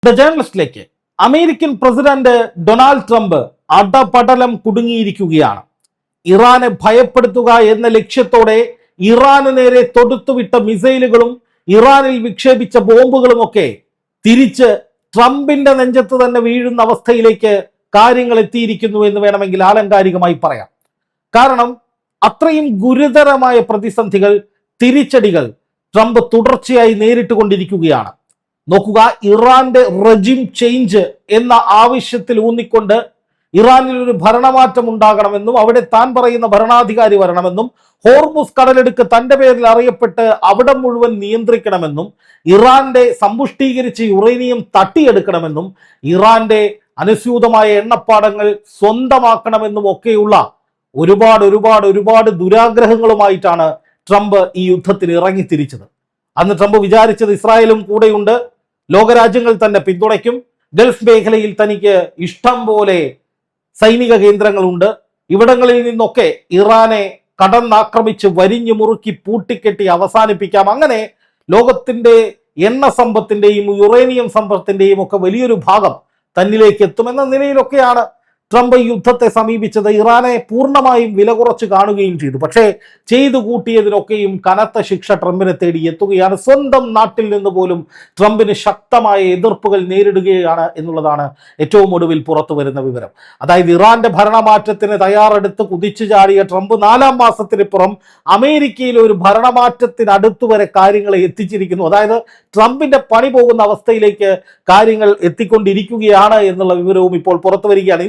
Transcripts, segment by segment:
The ജേർണലിസ്റ്റിലേക്ക് American president Donald Trump അടപടലം കുടുങ്ങിയിരിക്കുകയാണ്. ഇറാനെ ഭയപ്പെടുത്തുക എന്ന ലക്ഷ്യത്തോടെ ഇറാന് നേരെ തൊടുത്തുവിട്ട മിസൈലുകളും ഇറാനിൽ വിക്ഷേപിച്ച ബോംബുകളുമൊക്കെ തിരിച്ച് ട്രംപിന്റെ നെഞ്ചത്ത് തന്നെ വീഴുന്ന അവസ്ഥയിലേക്ക് കാര്യങ്ങൾ എത്തിയിരിക്കുന്നു എന്ന് വേണമെങ്കിൽ ആലങ്കാരികമായി പറയാം. കാരണം അത്രയും ഗുരുതരമായ പ്രതിസന്ധികൾ, തിരിച്ചടികൾ ട്രംപ് തുടർച്ചയായി നേരിട്ട് കൊണ്ടിരിക്കുകയാണ്. നോക്കുക, ഇറാന്റെ റെജിം ചേഞ്ച് എന്ന ആവശ്യത്തിൽ ഊന്നിക്കൊണ്ട് ഇറാനിൽ ഒരു ഭരണമാറ്റം ഉണ്ടാകണമെന്നും അവിടെ താൻ പറയുന്ന ഭരണാധികാരി വരണമെന്നും ഹോർമുസ് കടലെടുക്ക് തന്റെ പേരിൽ അറിയപ്പെട്ട് അവിടെ മുഴുവൻ നിയന്ത്രിക്കണമെന്നും ഇറാന്റെ സമ്പുഷ്ടീകരിച്ച യുറേനിയം തട്ടിയെടുക്കണമെന്നും ഇറാന്റെ അനുസ്യൂതമായ എണ്ണപ്പാടങ്ങൾ സ്വന്തമാക്കണമെന്നും ഒക്കെയുള്ള ഒരുപാട് ദുരാഗ്രഹങ്ങളുമായിട്ടാണ് ട്രംപ് ഈ യുദ്ധത്തിന് ഇറങ്ങിത്തിരിച്ചത്. അന്ന് ട്രംപ് വിചാരിച്ചത് ഇസ്രായേലും കൂടെയുണ്ട്, ലോകരാജ്യങ്ങൾ തന്നെ പിന്തുണയ്ക്കും, ഗൾഫ് മേഖലയിൽ തനിക്ക് ഇഷ്ടം പോലെ സൈനിക കേന്ദ്രങ്ങളുണ്ട്, ഇവിടങ്ങളിൽ നിന്നൊക്കെ ഇറാനെ കടന്നാക്രമിച്ച് വരിഞ്ഞു മുറുക്കി പൂട്ടിക്കെട്ടി അവസാനിപ്പിക്കാം, അങ്ങനെ ലോകത്തിന്റെ എണ്ണ സമ്പത്തിന്റെയും യുറേനിയം സമ്പത്തിന്റെയും ഒക്കെ വലിയൊരു ഭാഗം തന്നിലേക്ക് എത്തുമെന്ന നിലയിലൊക്കെയാണ് ട്രംപ് ഈ യുദ്ധത്തെ സമീപിച്ചത്. ഇറാനെ പൂർണ്ണമായും വില കുറച്ച് കാണുകയും ചെയ്തു. പക്ഷേ ചെയ്തു കൂട്ടിയതിനൊക്കെയും കനത്ത ശിക്ഷ ട്രംപിനെ തേടി എത്തുകയാണ്. സ്വന്തം നാട്ടിൽ നിന്ന് പോലും ട്രംപിന് ശക്തമായ എതിർപ്പുകൾ നേരിടുകയാണ് എന്നുള്ളതാണ് ഏറ്റവും ഒടുവിൽ പുറത്തു വരുന്ന വിവരം. അതായത് ഇറാന്റെ ഭരണമാറ്റത്തിന് തയ്യാറെടുത്ത് കുതിച്ചു ചാടിയ ട്രംപ് 4 മാസത്തിനിപ്പുറം അമേരിക്കയിൽ ഒരു ഭരണമാറ്റത്തിനടുത്ത് വരെ കാര്യങ്ങളെ എത്തിച്ചിരിക്കുന്നു. അതായത് ട്രംപിന്റെ പണി പോകുന്ന അവസ്ഥയിലേക്ക് കാര്യങ്ങൾ എത്തിക്കൊണ്ടിരിക്കുകയാണ് എന്നുള്ള വിവരവും ഇപ്പോൾ പുറത്തു വരികയാണ്.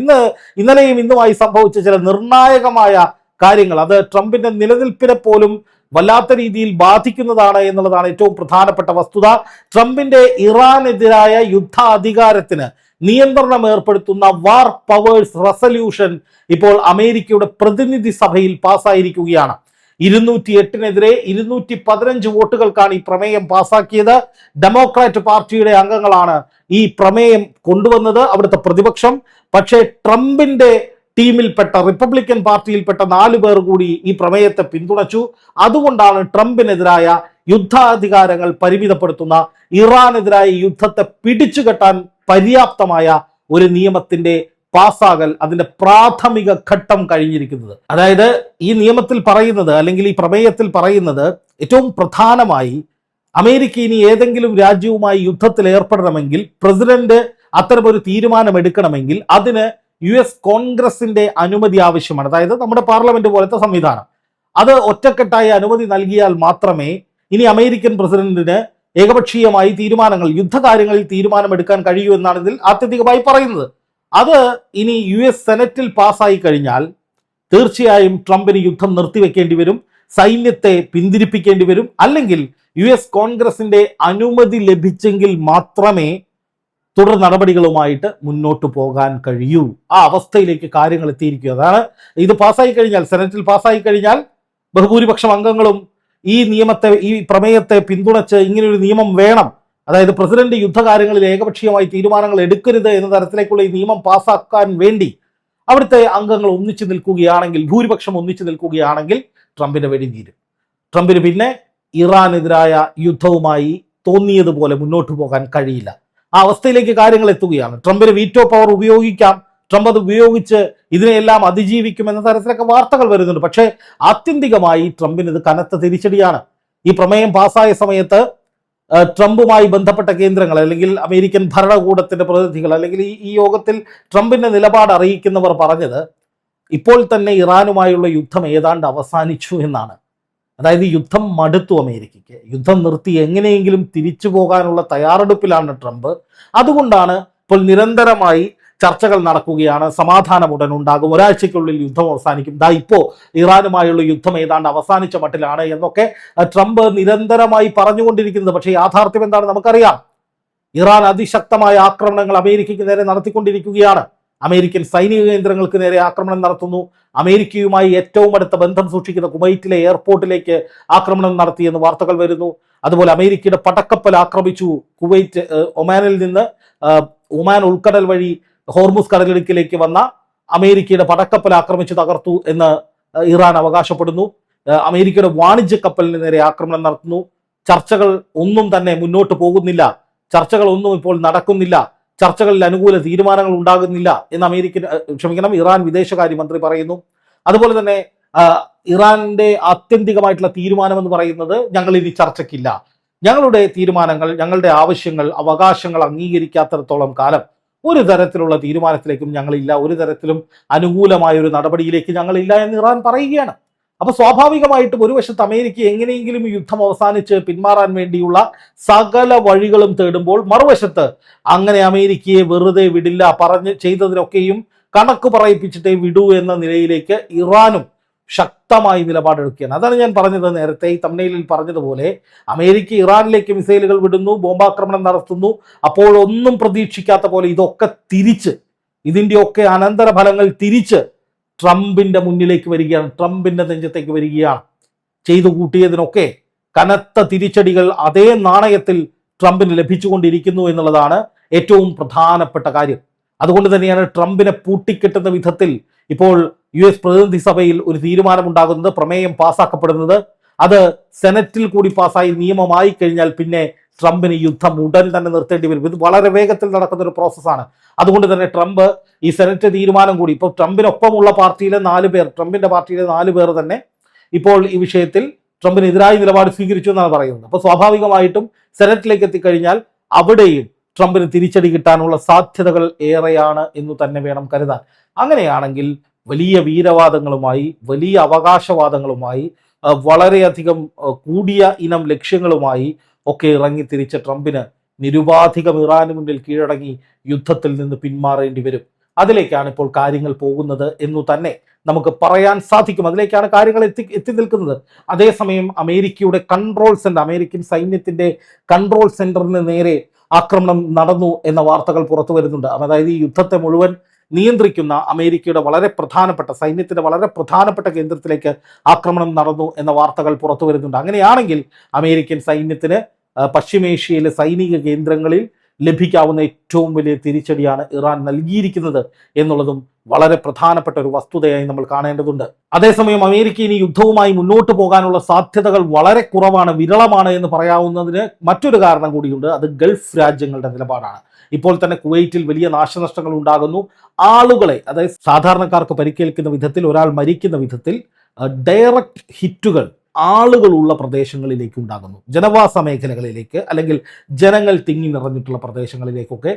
ഇന്നലെയും ഇന്നുമായി സംഭവിച്ച ചില നിർണായകമായ കാര്യങ്ങൾ അത് ട്രംപിന്റെ നിലനിൽപ്പിനെ പോലും വല്ലാത്ത രീതിയിൽ ബാധിക്കുന്നതാണ് എന്നുള്ളതാണ് ഏറ്റവും പ്രധാനപ്പെട്ട വസ്തുത. ട്രംപിന്റെ ഇറാനെതിരായ യുദ്ധ അധികാരത്തിന് നിയന്ത്രണം ഏർപ്പെടുത്തുന്ന വാർ പവേഴ്സ് റെസല്യൂഷൻ ഇപ്പോൾ അമേരിക്കയുടെ പ്രതിനിധി സഭയിൽ പാസ്സായിരിക്കുകയാണ്. 208-നെതിരെ 215 വോട്ടുകൾക്കാണ് ഈ പ്രമേയം പാസാക്കിയത്. ഡെമോക്രാറ്റ് പാർട്ടിയുടെ അംഗങ്ങളാണ് ഈ പ്രമേയം കൊണ്ടുവന്നത്, അവിടുത്തെ പ്രതിപക്ഷം. പക്ഷേ ട്രംപിന്റെ ടീമിൽപ്പെട്ട റിപ്പബ്ലിക്കൻ പാർട്ടിയിൽപ്പെട്ട 4 പേർ കൂടി ഈ പ്രമേയത്തെ പിന്തുണച്ചു. അതുകൊണ്ടാണ് ട്രംപിനെതിരായ യുദ്ധാധികാരങ്ങൾ പരിമിതപ്പെടുത്തുന്ന, ഇറാനെതിരായ യുദ്ധത്തെ പിടിച്ചുകെട്ടാൻ പര്യാപ്തമായ ഒരു നിയമത്തിന്റെ പാസ്സാകൽ അതിന്റെ പ്രാഥമിക ഘട്ടം കഴിഞ്ഞിരിക്കുന്നത്. അതായത് ഈ നിയമത്തിൽ പറയുന്നത്, അല്ലെങ്കിൽ ഈ പ്രമേയത്തിൽ പറയുന്നത്, ഏറ്റവും പ്രധാനമായി അമേരിക്ക ഇനി ഏതെങ്കിലും രാജ്യവുമായി യുദ്ധത്തിൽ ഏർപ്പെടണമെങ്കിൽ പ്രസിഡന്റ് അത്തരമൊരു തീരുമാനം എടുക്കണമെങ്കിൽ അതിന് US കോൺഗ്രസിന്റെ അനുമതി ആവശ്യമാണ്. അതായത് നമ്മുടെ പാർലമെന്റ് പോലത്തെ സംവിധാനം. അത് ഒറ്റക്കെട്ടായി അനുമതി നൽകിയാൽ മാത്രമേ ഇനി അമേരിക്കൻ പ്രസിഡന്റിന് ഏകപക്ഷീയമായി തീരുമാനങ്ങൾ, യുദ്ധകാര്യങ്ങളിൽ തീരുമാനമെടുക്കാൻ കഴിയൂ എന്നാണ് ഇതിൽ ആത്യന്തികമായി പറയുന്നത്. അത് ഇനി US സെനറ്റിൽ പാസ്സായി കഴിഞ്ഞാൽ തീർച്ചയായും ട്രംപിന് യുദ്ധം നിർത്തിവെക്കേണ്ടി വരും, സൈന്യത്തെ പിന്തിരിപ്പിക്കേണ്ടി വരും, അല്ലെങ്കിൽ US കോൺഗ്രസിന്റെ അനുമതി ലഭിച്ചെങ്കിൽ മാത്രമേ തുടർ നടപടികളുമായിട്ട് മുന്നോട്ട് പോകാൻ കഴിയൂ. ആ അവസ്ഥയിലേക്ക് കാര്യങ്ങൾ എത്തിയിരിക്കുക. അതാണ് ഇത് പാസ്സായി കഴിഞ്ഞാൽ, സെനറ്റിൽ പാസ്സായി കഴിഞ്ഞാൽ ബഹുഭൂരിപക്ഷം അംഗങ്ങളും ഈ പ്രമേയത്തെ പിന്തുണച്ച് ഇങ്ങനെയൊരു നിയമം വേണം, അതായത് പ്രസിഡന്റ് യുദ്ധകാര്യങ്ങളിൽ ഏകപക്ഷീയമായി തീരുമാനങ്ങൾ എടുക്കരുത് എന്ന തരത്തിലേക്കുള്ള ഈ നിയമം പാസ്സാക്കാൻ വേണ്ടി അവിടുത്തെ അംഗങ്ങൾ ഒന്നിച്ചു നിൽക്കുകയാണെങ്കിൽ, ഭൂരിപക്ഷം ഒന്നിച്ചു നിൽക്കുകയാണെങ്കിൽ ട്രംപിന്റെ വെടി തീരും. ട്രംപിന് പിന്നെ ഇറാനെതിരായ യുദ്ധവുമായി തോന്നിയതുപോലെ മുന്നോട്ട് പോകാൻ കഴിയില്ല. ആ അവസ്ഥയിലേക്ക് കാര്യങ്ങൾ എത്തുകയാണ്. ട്രംപിന് വീറ്റോ പവർ ഉപയോഗിക്കാം, ട്രംപ് അത് ഉപയോഗിച്ച് ഇതിനെയെല്ലാം അതിജീവിക്കും എന്ന തരത്തിലൊക്കെ വാർത്തകൾ വരുന്നുണ്ട്. പക്ഷേ ആത്യന്തികമായി ട്രംപിന് ഇത് കനത്ത തിരിച്ചടിയാണ്. ഈ പ്രമേയം പാസ്സായ സമയത്ത് ട്രംപുമായി ബന്ധപ്പെട്ട കേന്ദ്രങ്ങൾ, അല്ലെങ്കിൽ അമേരിക്കൻ ഭരണകൂടത്തിന്റെ പ്രതിനിധികൾ, അല്ലെങ്കിൽ ഈ യോഗത്തിൽ ട്രംപിന്റെ നിലപാട് അറിയിക്കുന്നവർ പറഞ്ഞത് ഇപ്പോൾ തന്നെ ഇറാനുമായുള്ള യുദ്ധം ഏതാണ്ട് അവസാനിച്ചു എന്നാണ്. അതായത് യുദ്ധം മടുത്തു അമേരിക്കയ്ക്ക്, യുദ്ധം നിർത്തി എങ്ങനെയെങ്കിലും തിരിച്ചു പോകാനുള്ള തയ്യാറെടുപ്പിലാണ് ട്രംപ്. അതുകൊണ്ടാണ് ഇപ്പോൾ നിരന്തരമായി ചർച്ചകൾ നടക്കുകയാണ്, സമാധാനം ഉടൻ ഉണ്ടാകും, ഒരാഴ്ചയ്ക്കുള്ളിൽ യുദ്ധം അവസാനിക്കും, ഇപ്പോ ഇറാനുമായുള്ള യുദ്ധം ഏതാണ്ട് അവസാനിച്ച മട്ടിലാണ് എന്നൊക്കെ ട്രംപ് നിരന്തരമായി പറഞ്ഞുകൊണ്ടിരിക്കുന്നത്. പക്ഷേ യാഥാർത്ഥ്യം എന്താണ് നമുക്കറിയാം. ഇറാൻ അതിശക്തമായ ആക്രമണങ്ങൾ അമേരിക്കയ്ക്ക് നേരെ നടത്തിക്കൊണ്ടിരിക്കുകയാണ്. അമേരിക്കൻ സൈനിക കേന്ദ്രങ്ങൾക്ക് നേരെ ആക്രമണം നടത്തുന്നു. അമേരിക്കയുമായി ഏറ്റവും അടുത്ത ബന്ധം സൂക്ഷിക്കുന്ന കുവൈറ്റിലെ എയർപോർട്ടിലേക്ക് ആക്രമണം നടത്തിയെന്ന് വാർത്തകൾ വരുന്നു. അതുപോലെ അമേരിക്കയുടെ പടക്കപ്പൽ ആക്രമിച്ചു കുവൈറ്റ്, ഒമാനിൽ നിന്ന് ഒമാൻ ഉൾക്കടൽ വഴി ഹോർമുസ് കടലിടുക്കിലേക്ക് വന്ന അമേരിക്കയുടെ പടക്കപ്പൽ ആക്രമിച്ചു തകർത്തു എന്ന് ഇറാൻ അവകാശപ്പെടുന്നു. അമേരിക്കയുടെ വാണിജ്യ കപ്പലിന് നേരെ ആക്രമണം നടത്തുന്നു. ചർച്ചകൾ ഒന്നും തന്നെ മുന്നോട്ട് പോകുന്നില്ല. ചർച്ചകളൊന്നും ഇപ്പോൾ നടക്കുന്നില്ല, ചർച്ചകളിൽ അനുകൂല തീരുമാനങ്ങൾ ഉണ്ടാകുന്നില്ല എന്ന് ഇറാൻ വിദേശകാര്യമന്ത്രി പറയുന്നു. അതുപോലെ തന്നെ ഇറാന്റെ ആത്യന്തികമായിട്ടുള്ള തീരുമാനം എന്ന് പറയുന്നത് ഞങ്ങൾ ഇനി ചർച്ചയ്ക്കില്ല, ഞങ്ങളുടെ തീരുമാനങ്ങൾ, ഞങ്ങളുടെ ആവശ്യങ്ങൾ, അവകാശങ്ങൾ അംഗീകരിക്കാത്തിടത്തോളം കാലം ഒരു തരത്തിലുള്ള തീരുമാനത്തിലേക്കും ഞങ്ങളില്ല, ഒരു തരത്തിലും അനുകൂലമായ ഒരു നടപടിയിലേക്ക് ഞങ്ങളില്ല എന്ന് ഇറാൻ പറയുകയാണ്. അപ്പൊ സ്വാഭാവികമായിട്ടും ഒരു വശത്ത് അമേരിക്ക എങ്ങനെയെങ്കിലും യുദ്ധം അവസാനിച്ച് പിന്മാറാൻ വേണ്ടിയുള്ള സകല വഴികളും തേടുമ്പോൾ, മറുവശത്ത് അങ്ങനെ അമേരിക്കയെ വെറുതെ വിടില്ല, ചെയ്തതിനൊക്കെയും കണക്ക് പറയിപ്പിച്ചിട്ടേ വിടൂ എന്ന നിലയിലേക്ക് ഇറാനും ശക്തമായി നിലപാടെടുക്കുകയാണ്. അതാണ് ഞാൻ പറഞ്ഞത് നേരത്തെ ഈ തംബ്നെയിലിൽ പറഞ്ഞതുപോലെ, അമേരിക്ക ഇറാനിലേക്ക് മിസൈലുകൾ വിടുന്നു, ബോംബാക്രമണം നടത്തുന്നു, അപ്പോഴൊന്നും പ്രതീക്ഷിക്കാത്ത പോലെ ഇതൊക്കെ തിരിച്ച്, ഇതിൻ്റെയൊക്കെ അനന്തരഫലങ്ങൾ തിരിച്ച് ട്രംപിന്റെ മുന്നിലേക്ക് വരികയാണ്, ട്രംപിന്റെ നെഞ്ചത്തേക്ക് വരികയാണ്. ചെയ്തു കൂട്ടിയതിനൊക്കെ കനത്ത തിരിച്ചടികൾ അതേ നാണയത്തിൽ ട്രംപിന് ലഭിച്ചുകൊണ്ടിരിക്കുന്നു എന്നുള്ളതാണ് ഏറ്റവും പ്രധാനപ്പെട്ട കാര്യം. അതുകൊണ്ട് തന്നെയാണ് ട്രംപിനെ പൂട്ടിക്കെട്ടുന്ന വിധത്തിൽ ഇപ്പോൾ US പ്രതിനിധി സഭയിൽ ഒരു തീരുമാനമുണ്ടാകുന്നത്, പ്രമേയം പാസ്സാക്കപ്പെടുന്നത്. അത് സെനറ്റിൽ കൂടി പാസ്സായി നിയമമായി കഴിഞ്ഞാൽ പിന്നെ ട്രംപിന് യുദ്ധം ഉടൻ തന്നെ നിർത്തേണ്ടി വരും. ഇത് വളരെ വേഗത്തിൽ നടക്കുന്ന ഒരു പ്രോസസ്സാണ്. അതുകൊണ്ട് തന്നെ ട്രംപ് ഈ സെനറ്റ് തീരുമാനം കൂടി, ഇപ്പോൾ ട്രംപിനൊപ്പമുള്ള പാർട്ടിയിലെ 4 പേർ, ട്രംപിന്റെ പാർട്ടിയിലെ 4 പേർ തന്നെ ഇപ്പോൾ ഈ വിഷയത്തിൽ ട്രംപിനെതിരായ നിലപാട് സ്വീകരിച്ചു എന്നാണ് പറയുന്നത്. അപ്പോൾ സ്വാഭാവികമായിട്ടും സെനറ്റിലേക്ക് എത്തിക്കഴിഞ്ഞാൽ അവിടെയും ട്രംപിന് തിരിച്ചടി കിട്ടാനുള്ള സാധ്യതകൾ ഏറെയാണ് എന്ന് തന്നെ വേണം കരുതാൻ. അങ്ങനെയാണെങ്കിൽ വലിയ വീരവാദങ്ങളുമായി, വലിയ അവകാശവാദങ്ങളുമായി, വളരെയധികം കൂടിയ ഇനം ലക്ഷ്യങ്ങളുമായി ഒക്കെ ഇറങ്ങി തിരിച്ച ട്രംപിന് നിരുപാധികം ഇറാന് മുന്നിൽ കീഴടങ്ങി യുദ്ധത്തിൽ നിന്ന് പിന്മാറേണ്ടി വരും. അതിലേക്കാണ് ഇപ്പോൾ കാര്യങ്ങൾ പോകുന്നത് എന്നു തന്നെ നമുക്ക് പറയാൻ സാധിക്കും. അതിലേക്കാണ് കാര്യങ്ങൾ എത്തി നിൽക്കുന്നത്. അതേസമയം അമേരിക്കയുടെ കൺട്രോൾ സെന്റർ, അമേരിക്കൻ സൈന്യത്തിന്റെ കൺട്രോൾ സെന്ററിന് നേരെ ആക്രമണം നടന്നു എന്ന വാർത്തകൾ പുറത്തു വരുന്നുണ്ട്. അതായത് ഈ യുദ്ധത്തെ മുഴുവൻ നിയന്ത്രിക്കുന്ന അമേരിക്കയുടെ വളരെ പ്രധാനപ്പെട്ട, സൈന്യത്തിന്റെ വളരെ പ്രധാനപ്പെട്ട കേന്ദ്രത്തിലേക്ക് ആക്രമണം നടന്നു എന്ന വാർത്തകൾ പുറത്തു വരുന്നുണ്ട്. അങ്ങനെയാണെങ്കിൽ അമേരിക്കൻ സൈന്യത്തിന് പശ്ചിമേഷ്യയിലെ സൈനിക കേന്ദ്രങ്ങളിൽ ലഭിക്കാവുന്ന ഏറ്റവും വലിയ തിരിച്ചടിയാണ് ഇറാൻ നൽകിയിരിക്കുന്നത് എന്നുള്ളതും വളരെ പ്രധാനപ്പെട്ട ഒരു വസ്തുതയായി നമ്മൾ കാണേണ്ടതുണ്ട്. അതേസമയം അമേരിക്ക ഇനി യുദ്ധവുമായി മുന്നോട്ട് പോകാനുള്ള സാധ്യതകൾ വളരെ കുറവാണ്, വിരളമാണ് എന്ന് പറയാവുന്നതിന് മറ്റൊരു കാരണം കൂടിയുണ്ട്. അത് ഗൾഫ് രാജ്യങ്ങളുടെ നിലപാടാണ്. ഇപ്പോൾ തന്നെ കുവൈറ്റിൽ വലിയ നാശനഷ്ടങ്ങൾ ഉണ്ടാകുന്നു. ആളുകളെ, അതായത് സാധാരണക്കാർക്ക് പരിക്കേൽക്കുന്ന വിധത്തിൽ, ഒരാൾ മരിക്കുന്ന വിധത്തിൽ ഡയറക്റ്റ് ഹിറ്റുകൾ ആളുകളുള്ള പ്രദേശങ്ങളിലേക്ക് ഉണ്ടാകുന്നു. ജനവാസ മേഖലകളിലേക്ക്, അല്ലെങ്കിൽ ജനങ്ങൾ തിങ്ങി നിറഞ്ഞിട്ടുള്ള പ്രദേശങ്ങളിലേക്കൊക്കെ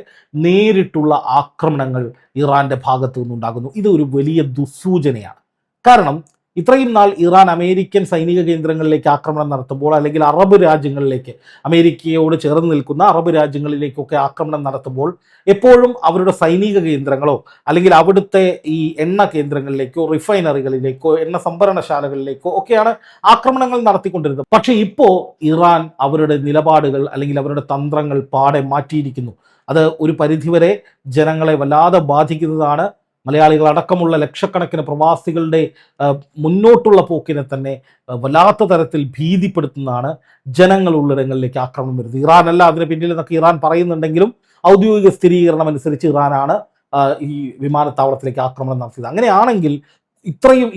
നേരിട്ടുള്ള ആക്രമണങ്ങൾ ഇറാന്റെ ഭാഗത്തു നിന്നുണ്ടാകുന്നു. ഇത് ഒരു വലിയ ദുസ്സൂചനയാണ്. കാരണം ഇത്രയും നാൾ ഇറാൻ അമേരിക്കൻ സൈനിക കേന്ദ്രങ്ങളിലേക്ക് ആക്രമണം നടത്തുമ്പോൾ, അല്ലെങ്കിൽ അറബ് രാജ്യങ്ങളിലേക്ക്, അമേരിക്കയോട് ചേർന്ന് നിൽക്കുന്ന അറബ് രാജ്യങ്ങളിലേക്കൊക്കെ ആക്രമണം നടത്തുമ്പോൾ എപ്പോഴും അവരുടെ സൈനിക കേന്ദ്രങ്ങളോ അല്ലെങ്കിൽ അവിടുത്തെ ഈ എണ്ണ കേന്ദ്രങ്ങളിലേക്കോ, റിഫൈനറികളിലേക്കോ, എണ്ണ സംഭരണശാലകളിലേക്കോ ഒക്കെയാണ് ആക്രമണങ്ങൾ നടത്തിക്കൊണ്ടിരുന്നത്. പക്ഷെ ഇപ്പോൾ ഇറാൻ അവരുടെ നിലപാടുകൾ അല്ലെങ്കിൽ അവരുടെ തന്ത്രങ്ങൾ പാടെ മാറ്റിയിരിക്കുന്നു. അത് ഒരു പരിധിവരെ ജനങ്ങളെ വല്ലാതെ ബാധിക്കുന്നതാണ്. മലയാളികൾ അടക്കമുള്ള ലക്ഷക്കണക്കിന് പ്രവാസികളുടെ മുന്നോട്ടുള്ള പോക്കിനെ തന്നെ വല്ലാത്ത തരത്തിൽ ഭീതിപ്പെടുത്തുന്നതാണ് ജനങ്ങളുള്ളിടങ്ങളിലേക്ക് ആക്രമണം വരുന്നത്. ഇറാനല്ല അതിന് പിന്നിൽ എന്നൊക്കെ ഇറാൻ പറയുന്നുണ്ടെങ്കിലും ഔദ്യോഗിക സ്ഥിരീകരണം അനുസരിച്ച് ഇറാനാണ് ഈ വിമാനത്താവളത്തിലേക്ക് ആക്രമണം നടത്തിയത്. അങ്ങനെയാണെങ്കിൽ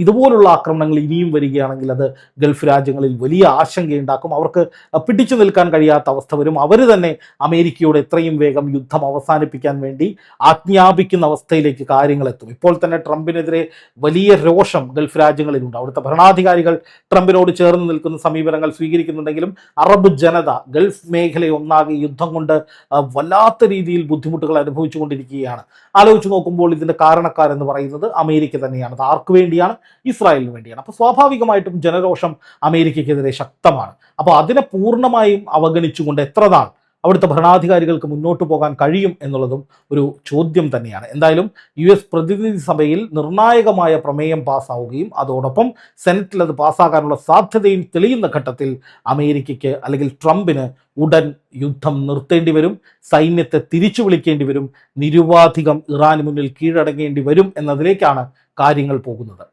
ഇതുപോലുള്ള ആക്രമണങ്ങൾ ഇനിയും വരികയാണെങ്കിൽ അത് ഗൾഫ് രാജ്യങ്ങളിൽ വലിയ ആശങ്കയുണ്ടാക്കും. അവർക്ക് പിടിച്ചു നിൽക്കാൻ കഴിയാത്ത അവസ്ഥ വരും. അവർ തന്നെ അമേരിക്കയോട് എത്രയും വേഗം യുദ്ധം അവസാനിപ്പിക്കാൻ വേണ്ടി ആജ്ഞാപിക്കുന്ന അവസ്ഥയിലേക്ക് കാര്യങ്ങൾ എത്തും. ഇപ്പോൾ തന്നെ ട്രംപിനെതിരെ വലിയ രോഷം ഗൾഫ് രാജ്യങ്ങളിലുണ്ട്. അവിടുത്തെ ഭരണാധികാരികൾ ട്രംപിനോട് ചേർന്ന് നിൽക്കുന്ന സമീപനങ്ങൾ സ്വീകരിക്കുന്നുണ്ടെങ്കിലും അറബ് ജനത, ഗൾഫ് മേഖലയൊന്നാകെ യുദ്ധം കൊണ്ട് വല്ലാത്ത രീതിയിൽ ബുദ്ധിമുട്ടുകൾ അനുഭവിച്ചുകൊണ്ടിരിക്കുകയാണ്. ആലോചിച്ച് നോക്കുമ്പോൾ ഇതിന്റെ കാരണക്കാരെന്ന് പറയുന്നത് അമേരിക്ക തന്നെയാണ്. അത് ആർക്ക് വേണ്ടിയാണ്? ഇസ്രായേലിന് വേണ്ടിയാണ്. അപ്പോൾ സ്വാഭാവികമായിട്ടും ജനരോഷം അമേരിക്കയ്ക്കെതിരെ ശക്തമാണ്. അപ്പോൾ അതിനെ പൂർണ്ണമായും അവഗണിച്ചുകൊണ്ട് എത്ര നാൾ അവിടുത്തെ ഭരണാധികാരികൾക്ക് മുന്നോട്ട് പോകാൻ കഴിയും എന്നുള്ളതും ഒരു ചോദ്യം തന്നെയാണ്. എന്തായാലും US പ്രതിനിധി സഭയിൽ നിർണായകമായ പ്രമേയം പാസ്സാവുകയും അതോടൊപ്പം സെനറ്റിൽ അത് പാസ്സാകാനുള്ള സാധ്യതയും തെളിയുന്ന ഘട്ടത്തിൽ അമേരിക്കയ്ക്ക് അല്ലെങ്കിൽ ട്രംപിന് ഉടൻ യുദ്ധം നിർത്തേണ്ടി വരും, സൈന്യത്തെ തിരിച്ചു വിളിക്കേണ്ടി വരും, നിരുപാധികം ഇറാന് മുന്നിൽ കീഴടങ്ങേണ്ടി വരും എന്നതിലേക്കാണ് കാര്യങ്ങൾ പോകുന്നത്.